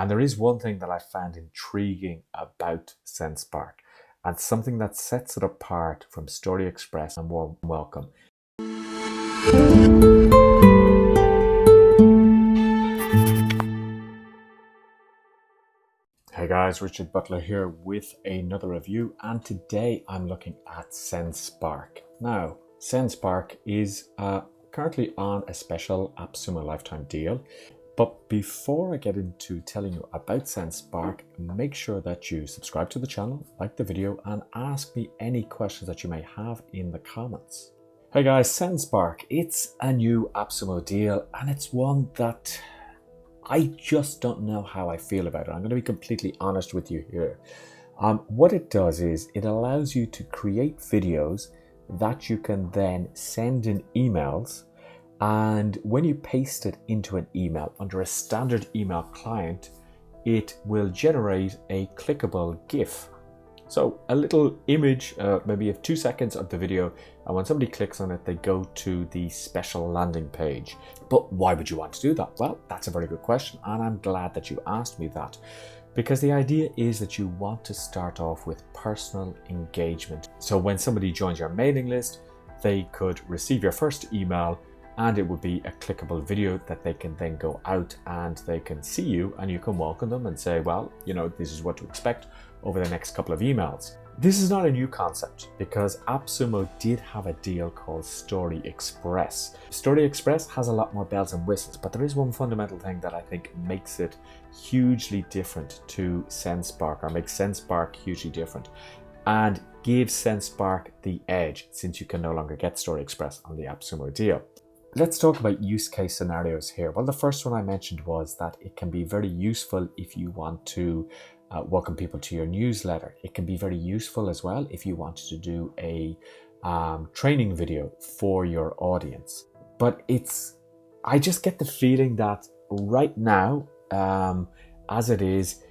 And there is one thing that I found intriguing about SendSpark, and something that sets it apart from StoryXpress. And warm welcome. Hey guys, Richard Butler here with another review, and today I'm looking at SendSpark. Now, SendSpark is currently on a special Appsumo lifetime deal. But before I get into telling you about SendSpark, make sure that you subscribe to the channel, like the video, and ask me any questions that you may have in the comments. Hey guys, SendSpark, it's a new Appsumo deal, and it's one that I just don't know how I feel about it. I'm going to be completely honest with you here. What it does is it allows you to create videos that you can then send in emails. And when you paste it into an email under a standard email client, it will generate a clickable GIF. So a little image, maybe of 2 seconds of the video, and when somebody clicks on it, they go to the special landing page. But why would you want to do that? Well, that's a very good question, and I'm glad that you asked me that. Because the idea is that you want to start off with personal engagement. So when somebody joins your mailing list, they could receive your first email, and it would be a clickable video that they can then go out and they can see you, and you can welcome them and say, well, you know, this is what to expect over the next couple of emails. This is not a new concept, because Appsumo did have a deal called StoryXpress. StoryXpress has a lot more bells and whistles, but there is one fundamental thing that I think makes it hugely different to SendSpark, or makes SendSpark hugely different, and gives SendSpark the edge, since you can no longer get StoryXpress on the Appsumo deal. Let's talk about use case scenarios here. Well, the first one I mentioned was that it can be very useful if you want to welcome people to your newsletter. It can be very useful as well if you wanted to do a training video for your audience. But I just get the feeling that right now, as it is,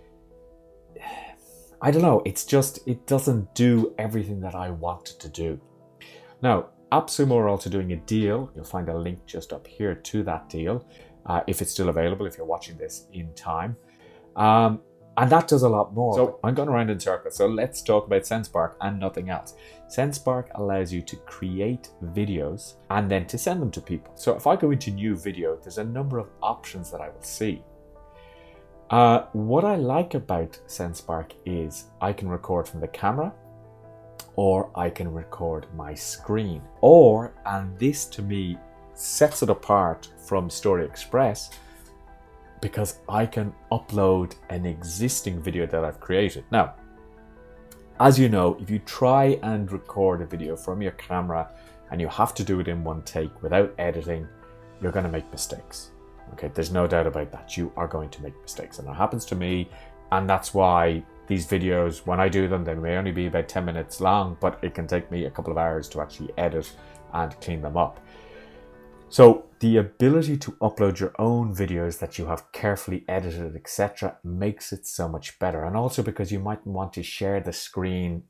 I don't know, it doesn't do everything that I want it to do. Now, Appsumo are also doing a deal. You'll find a link just up here to that deal, if it's still available, if you're watching this in time. And that does a lot more. So I'm going around in circles. So let's talk about SendSpark and nothing else. SendSpark allows you to create videos and then to send them to people. So if I go into new video, there's a number of options that I will see. What I like about SendSpark is I can record from the camera, or I can record my screen. And this to me sets it apart from StoryXpress, because I can upload an existing video that I've created. Now, as you know, if you try and record a video from your camera and you have to do it in one take without editing, you're going to make mistakes. Okay, there's no doubt about that. You are going to make mistakes, and that happens to me, and that's why these videos, when I do them, they may only be about 10 minutes long, but it can take me a couple of hours to actually edit and clean them up. So the ability to upload your own videos that you have carefully edited, etc., makes it so much better. And also because you might want to share the screen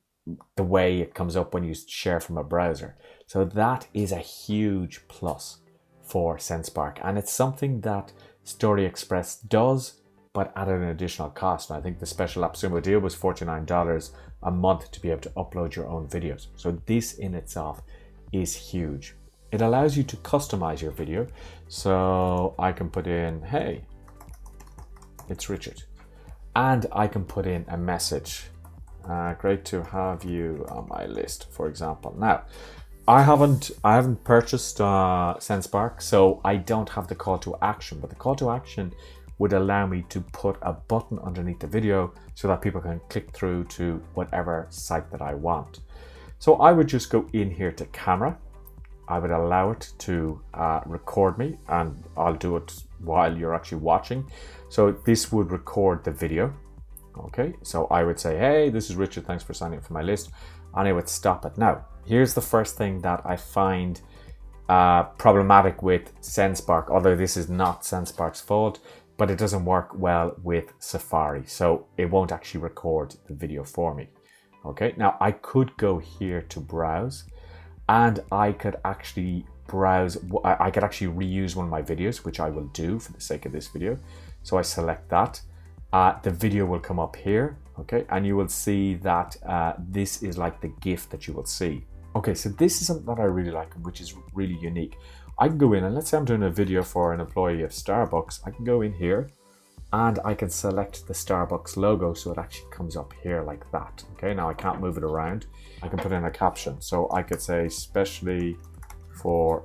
the way it comes up when you share from a browser. So that is a huge plus for SendSpark. And it's something that StoryXpress does, but at an additional cost. And I think the special Appsumo deal was $49 a month to be able to upload your own videos. So this in itself is huge. It allows you to customize your video. So I can put in, hey, it's Richard. And I can put in a message. Great to have you on my list, for example. Now, I haven't purchased SendSpark, so I don't have the call to action, but the call to action would allow me to put a button underneath the video so that people can click through to whatever site that I want. So I would just go in here to camera. I would allow it to record me, and I'll do it while you're actually watching. So this would record the video. Okay, so I would say, hey, this is Richard, thanks for signing up for my list. And I would stop it. Now, here's the first thing that I find problematic with SendSpark, although this is not SendSpark's fault, but it doesn't work well with Safari. So it won't actually record the video for me. Okay, now I could go here to browse, and I could actually browse, I could actually reuse one of my videos, which I will do for the sake of this video. So I select that, the video will come up here, okay? And you will see that this is like the GIF that you will see. Okay, so this is something that I really like, which is really unique. I can go in and let's say I'm doing a video for an employee of Starbucks. I can go in here and I can select the Starbucks logo so it actually comes up here like that. Okay, now I can't move it around. I can put in a caption. So I could say, especially for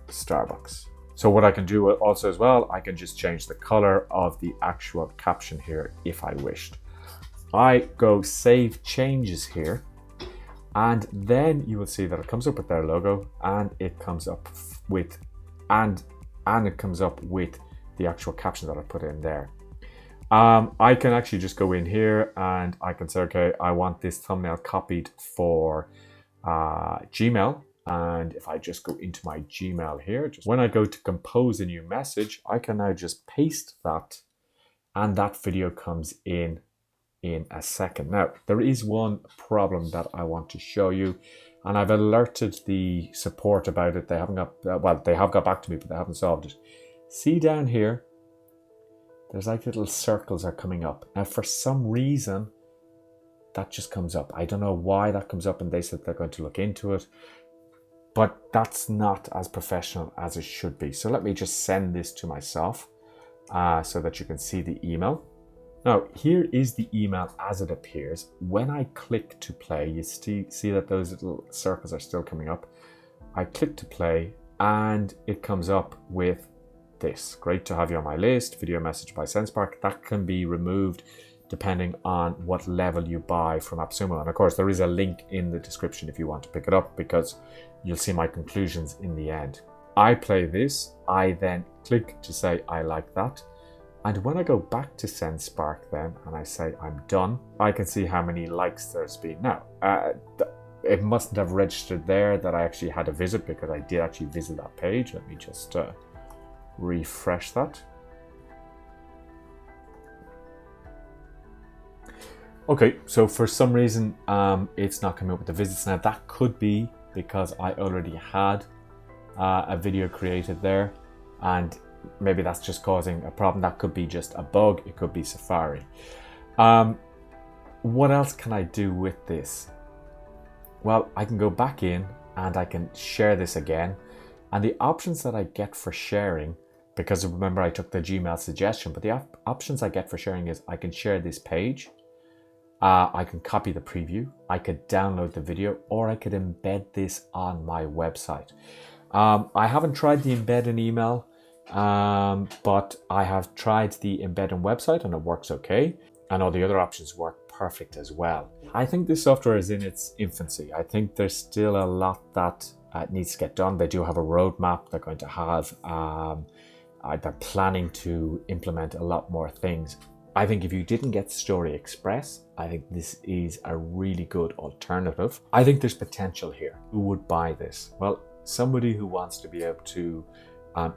Starbucks. So what I can do also as well, I can just change the color of the actual caption here if I wished. I go save changes here, and then you will see that it comes up with their logo, and it comes up with it comes up with the actual caption that I put in there. I can actually just go in here and I can say, okay, I want this thumbnail copied for Gmail. And if I just go into my Gmail here, just when I go to compose a new message, I can now just paste that, and that video comes in a second. Now, there is one problem that I want to show you, and I've alerted the support about it. They haven't got, well, they have got back to me, but they haven't solved it. See down here, there's like little circles are coming up. Now, for some reason, that just comes up. I don't know why that comes up, and they said they're going to look into it, but that's not as professional as it should be. So let me just send this to myself so that you can see the email. Now, here is the email as it appears. When I click to play, you see that those little circles are still coming up. I click to play, and it comes up with this. Great to have you on my list. Video message by SendSpark. That can be removed depending on what level you buy from Appsumo. And of course, there is a link in the description if you want to pick it up, because you'll see my conclusions in the end. I play this. I then click to say I like that. And when I go back to SendSpark then, and I say I'm done, I can see how many likes there's been. Now, it mustn't have registered there that I actually had a visit, because I did actually visit that page. Let me just refresh that. Okay, so for some reason, it's not coming up with the visits. Now, that could be because I already had a video created there, and maybe that's just causing a problem. That could be just a bug. It could be Safari. What else can I do with this? Well, I can go back in and I can share this again. And the options that I get for sharing, because remember I took the Gmail suggestion, but the options I get for sharing is I can share this page. I can copy the preview. I could download the video, or I could embed this on my website. I haven't tried the embed in email. But I have tried the embed in website and it works okay. And all the other options work perfect as well. I think this software is in its infancy. I think there's still a lot that needs to get done. They do have a roadmap. They're going to have, they're planning to implement a lot more things. I think if you didn't get StoryXpress, I think this is a really good alternative. I think there's potential here. Who would buy this? Well, somebody who wants to be able to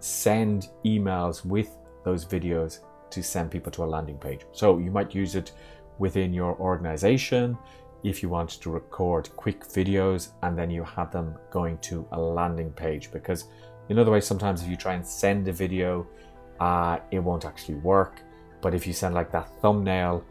send emails with those videos to send people to a landing page. So you might use it within your organization if you want to record quick videos and then you have them going to a landing page, because you know the way sometimes if you try and send a video, it won't actually work. But if you send like that thumbnail,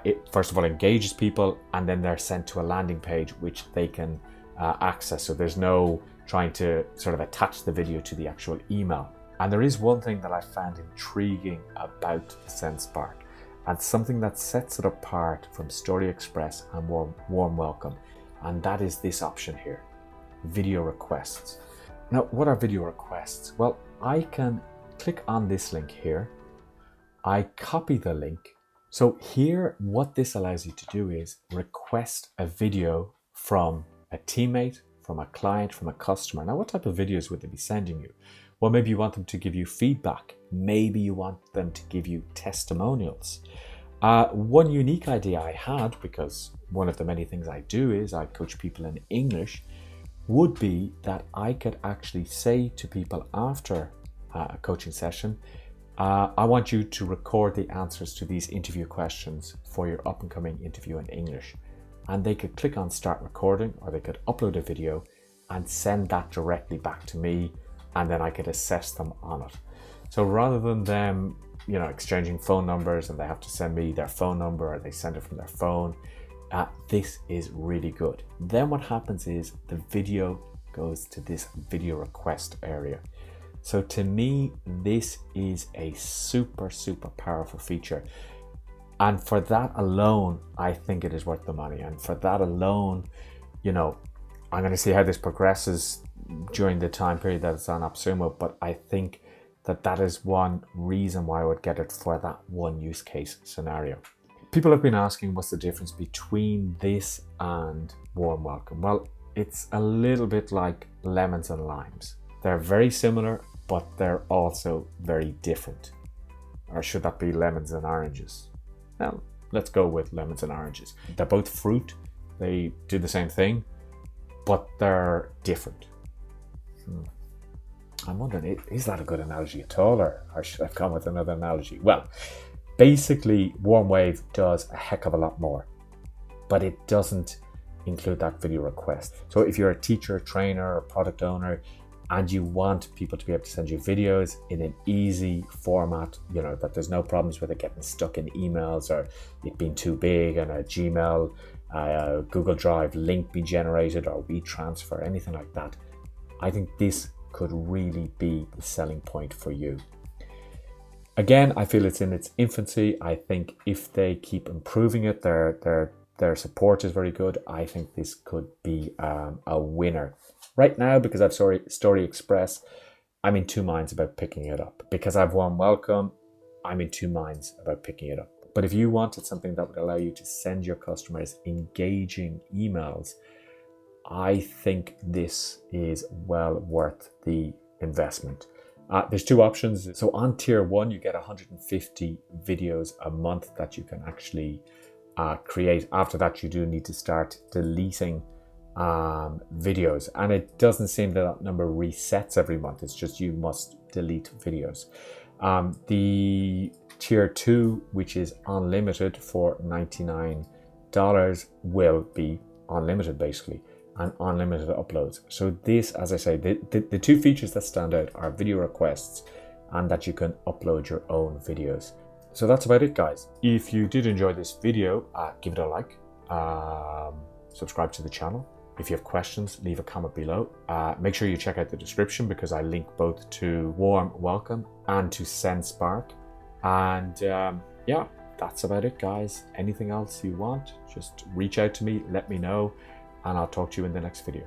it first of all engages people, and then they're sent to a landing page which they can access. So there's no trying to sort of attach the video to the actual email. And there is one thing that I found intriguing about SendSpark, and something that sets it apart from StoryXpress and Warm Welcome, and that is this option here, video requests. Now, what are video requests? Well, I can click on this link here. I copy the link. So here, what this allows you to do is request a video from a teammate, from a client, from a customer. Now, what type of videos would they be sending you? Well, maybe you want them to give you feedback. Maybe you want them to give you testimonials. One unique idea I had, because one of the many things I do is I coach people in English, would be that I could actually say to people after a coaching session, I want you to record the answers to these interview questions for your up and coming interview in English. And they could click on start recording, or they could upload a video and send that directly back to me, and then I could assess them on it. So rather than them exchanging phone numbers and they have to send me their phone number or they send it from their phone. This is really good. Then what happens is the video goes to this video request area. So to me, this is a super, super powerful feature. And for that alone, I think it is worth the money. And for that alone, I'm going to see how this progresses during the time period that it's on Appsumo. But I think that is one reason why I would get it for that one use case scenario. People have been asking what's the difference between this and warm welcome. Well, it's a little bit like lemons and limes. They're very similar, but they're also very different. Or should that be lemons and oranges? Well, let's go with lemons and oranges. They're both fruit. They do the same thing, but they're different. I'm wondering, is that a good analogy at all, or should I come with another analogy? Well, basically, Warm Wave does a heck of a lot more, but it doesn't include that video request. So if you're a teacher, trainer, or product owner, and you want people to be able to send you videos in an easy format, that there's no problems with it getting stuck in emails or it being too big and a Gmail, Google Drive link be generated or WeTransfer, anything like that, I think this could really be the selling point for you. Again, I feel it's in its infancy. I think if they keep improving it, their support is very good. I think this could be a winner. Right now, because I've StoryXpress, I'm in two minds about picking it up. Because I've Warm Welcome, I'm in two minds about picking it up. But if you wanted something that would allow you to send your customers engaging emails, I think this is well worth the investment. There's two options. So on tier 1, you get 150 videos a month that you can actually create. After that, you do need to start deleting videos, and it doesn't seem that number resets every month. It's just you must delete videos. The tier 2, which is unlimited for $99, will be unlimited basically, and unlimited uploads. So this, as I say, the two features that stand out are video requests and that you can upload your own videos. So that's about it, guys. If you did enjoy this video, give it a like, subscribe to the channel. If you have questions, leave a comment below. Make sure you check out the description because I link both to Warm Welcome and to SendSpark. And yeah, that's about it, guys. Anything else you want, just reach out to me, let me know, and I'll talk to you in the next video.